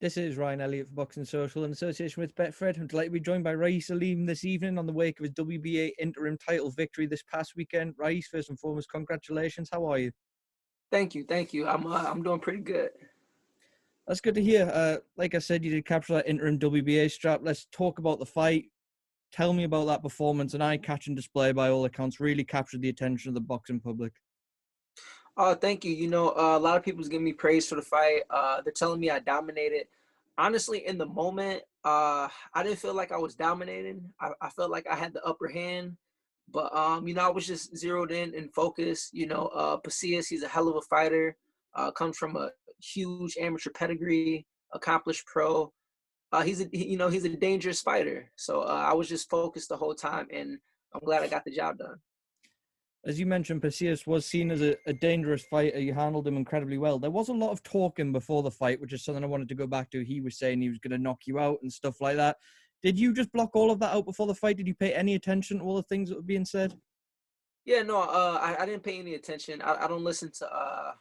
This is Ryan Elliott for Boxing Social in association with Betfred. I'm delighted to be joined by Raeese Aleem this evening on the wake of his WBA interim title victory this past weekend. Raeese, first and foremost, congratulations. How are you? Thank you, thank you. I'm doing pretty good. That's good to hear. Like I said, you did capture that interim WBA strap. Let's talk about the fight. Tell me about that performance. An eye-catching display by all accounts. Really captured the attention of the boxing public. Thank you. A lot of people's giving me praise for the fight. They're telling me I dominated. Honestly, in the moment, I didn't feel like I was dominating. I felt like I had the upper hand, but I was just zeroed in and focused. Pasillas, he's a hell of a fighter. Comes from a huge amateur pedigree, accomplished pro. He's a dangerous fighter. So I was just focused the whole time, and I'm glad I got the job done. As you mentioned, Pasillas was seen as a dangerous fighter. You handled him incredibly well. There was a lot of talking before the fight, which is something I wanted to go back to. He was saying he was going to knock you out and stuff like that. Did you just block all of that out before the fight? Did you pay any attention to all the things that were being said? Yeah, no, I didn't pay any attention. I don't listen to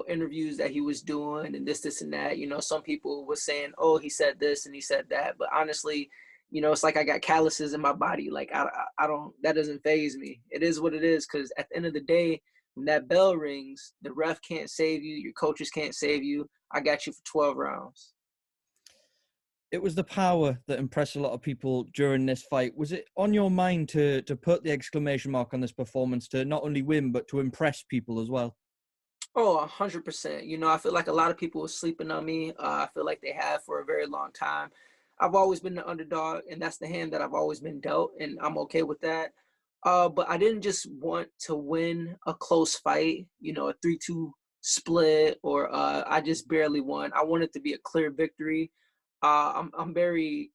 interviews that he was doing and this and that. Some people were saying, oh, he said this and he said that, but honestly, it's like I got calluses in my body. Like I don't, that doesn't faze me. It is what it is, because at the end of the day, when that bell rings, the ref can't save you, your coaches can't save you. I got you for 12 rounds. It was the power that impressed a lot of people during this fight. Was it on your mind to put the exclamation mark on this performance to not only win, but to impress people as well? Oh, 100%. I feel like a lot of people are sleeping on me. I feel like they have for a very long time. I've always been the underdog, and that's the hand that I've always been dealt, and I'm okay with that. But I didn't just want to win a close fight, a 3-2 split, or I just barely won. I want it to be a clear victory. I'm very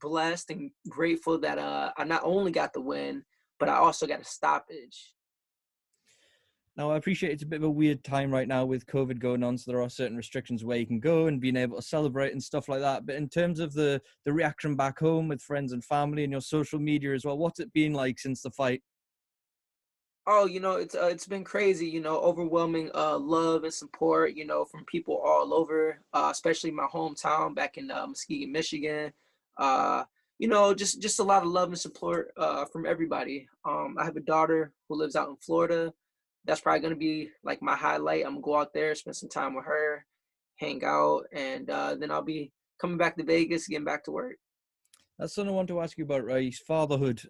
blessed and grateful that I not only got the win, but I also got a stoppage. Now, I appreciate it's a bit of a weird time right now with COVID going on, so there are certain restrictions where you can go and being able to celebrate and stuff like that. But in terms of the reaction back home with friends and family and your social media as well, what's it been like since the fight? Oh, it's been crazy, overwhelming love and support, from people all over, especially my hometown back in Muskegon, Michigan. Just a lot of love and support from everybody. I have a daughter who lives out in Florida. That's probably gonna be like my highlight. I'm gonna go out there, spend some time with her, hang out, and then I'll be coming back to Vegas, getting back to work. That's something I want to ask you about, Raeese. Fatherhood.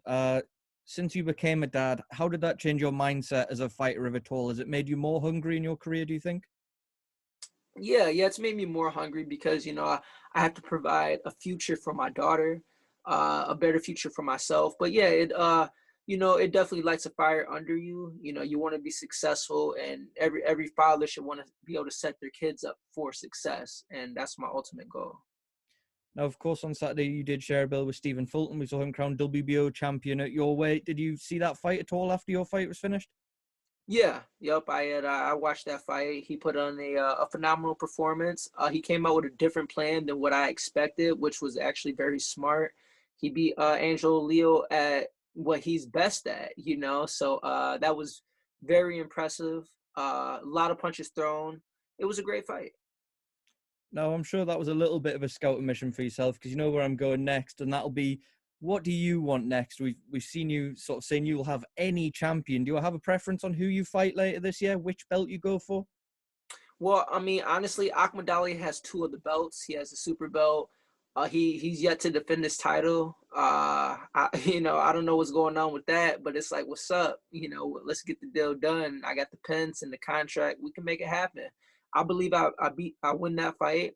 Since you became a dad, how did that change your mindset as a fighter, if at all? Has it made you more hungry in your career, do you think? Yeah, it's made me more hungry because I have to provide a future for my daughter, a better future for myself. But yeah, it definitely lights a fire under you. You want to be successful, and every father should want to be able to set their kids up for success, and that's my ultimate goal. Now, of course, on Saturday, you did share a bill with Stephen Fulton. We saw him crowned WBO champion at your weight. Did you see that fight at all after your fight was finished? Yeah, yep. I watched that fight. He put on a phenomenal performance. He came out with a different plan than what I expected, which was actually very smart. He beat Angelo Leo at what he's best at, So that was very impressive. A lot of punches thrown. It was a great fight. No, I'm sure that was a little bit of a scouting mission for yourself because you know where I'm going next, and that'll be what do you want next? We've seen you sort of saying you'll have any champion. Do you have a preference on who you fight later this year? Which belt you go for? Well, I mean, honestly, Ahmad Ali has two of the belts. He has the super belt. He's yet to defend his title. I don't know what's going on with that, but it's like, what's up? Let's get the deal done. I got the pens and the contract. We can make it happen. I believe I win that fight.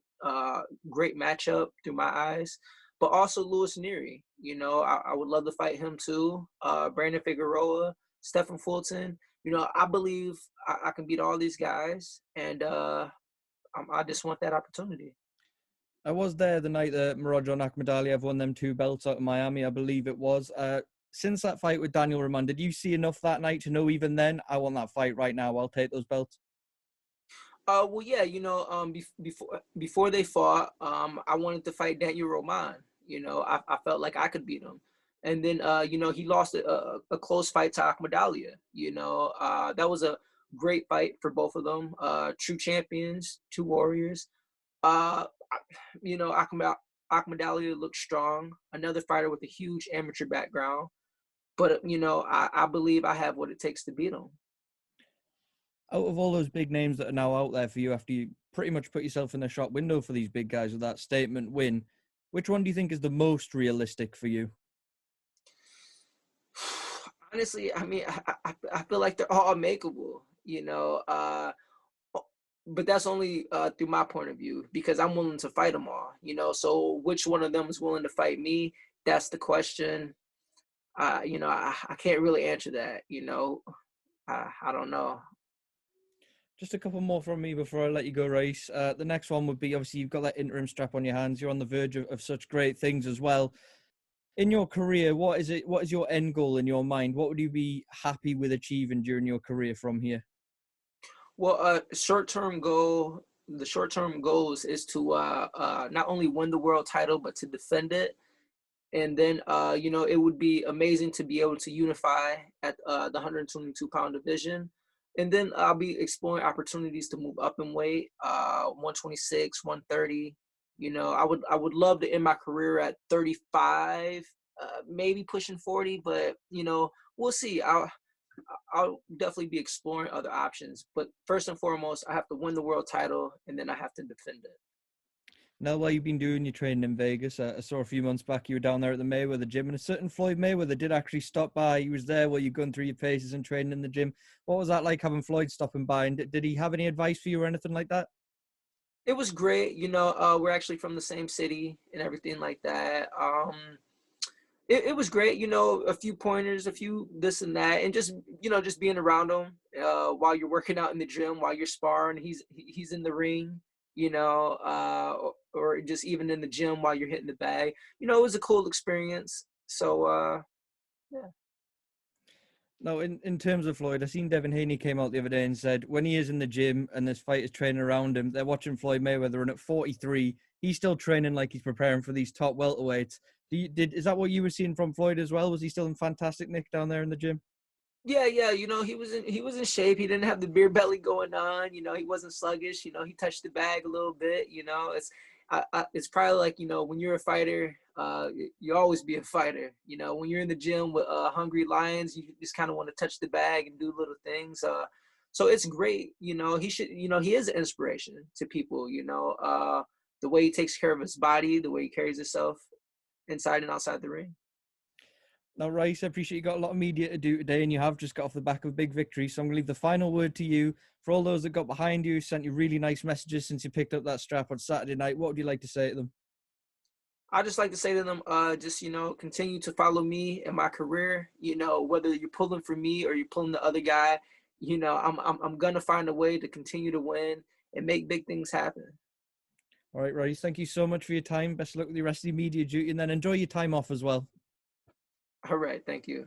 Great matchup through my eyes, but also Lewis Neary. I would love to fight him too. Brandon Figueroa, Stephen Fulton. I believe I can beat all these guys, and I just want that opportunity. I was there the night that Morojo and Akhmadaliev won them two belts out of Miami, I believe it was. Since that fight with Daniel Roman, did you see enough that night to know even then, I want that fight right now, I'll take those belts? Well, yeah, before they fought, I wanted to fight Daniel Roman. I felt like I could beat him, and then he lost a close fight to Akhmadaliev. That was a great fight for both of them. True champions, two warriors. Uh, you know, Ahmed Ali looks strong. Another fighter with a huge amateur background, but you know, I believe I have what it takes to beat him. Out of all those big names that are now out there for you after you pretty much put yourself in the shop window for these big guys with that statement win, which one do you think is the most realistic for you? Honestly, I mean, I feel like they're all makeable, you know. But that's only through my point of view because I'm willing to fight them all, you know. So which one of them is willing to fight me? That's the question. You know, I can't really answer that. You know, I don't know. Just a couple more from me before I let you go, Raeese. The next one would be obviously you've got that interim strap on your hands. You're on the verge of such great things as well. In your career, what is it? What is your end goal in your mind? What would you be happy with achieving during your career from here? Well, the short term goals is to not only win the world title but to defend it. And then, you know, it would be amazing to be able to unify at the 122-pound division. And then I'll be exploring opportunities to move up in weight, 126, 130. You know, I would love to end my career at 35, maybe pushing 40, but you know, we'll see. I'll definitely be exploring other options. But first and foremost, I have to win the world title, and then I have to defend it. Now, while you've been doing your training in Vegas, I saw a few months back you were down there at the Mayweather gym, and a certain Floyd Mayweather did actually stop by. He was there while you're going through your paces and training in the gym. What was that like having Floyd stopping by? And did he have any advice for you or anything like that? It was great. You know, we're actually from the same city and everything like that. It was great. You know, a few pointers, a few this and that, and just you know, just being around him while you're working out in the gym, while you're sparring. He's in the ring. You know, or just even in the gym while you're hitting the bag. You know, it was a cool experience. So yeah. No, in terms of Floyd, I seen Devin Haney came out the other day and said when he is in the gym and there's fighters training around him, they're watching Floyd Mayweather, and at 43, he's still training like he's preparing for these top welterweights. Is that what you were seeing from Floyd as well? Was he still in fantastic nick down there in the gym? Yeah, yeah, you know, he was in shape. He didn't have the beer belly going on. You know, he wasn't sluggish. You know, he touched the bag a little bit. You know, it's probably like you know when you're a fighter, you always be a fighter. You know, when you're in the gym with hungry lions, you just kind of want to touch the bag and do little things. So it's great. You know, he is an inspiration to people. You know, the way he takes care of his body, the way he carries himself inside and outside the ring. Now, Raeese, I appreciate you got a lot of media to do today, and you have just got off the back of a big victory. So I'm going to leave the final word to you. For all those that got behind you, sent you really nice messages since you picked up that strap on Saturday night, what would you like to say to them? I just like to say to them, just you know, continue to follow me in my career. You know, whether you're pulling for me or you're pulling the other guy, you know, I'm gonna find a way to continue to win and make big things happen. All right, Raeese, thank you so much for your time. Best of luck with the rest of your media duty, and then enjoy your time off as well. All right, thank you.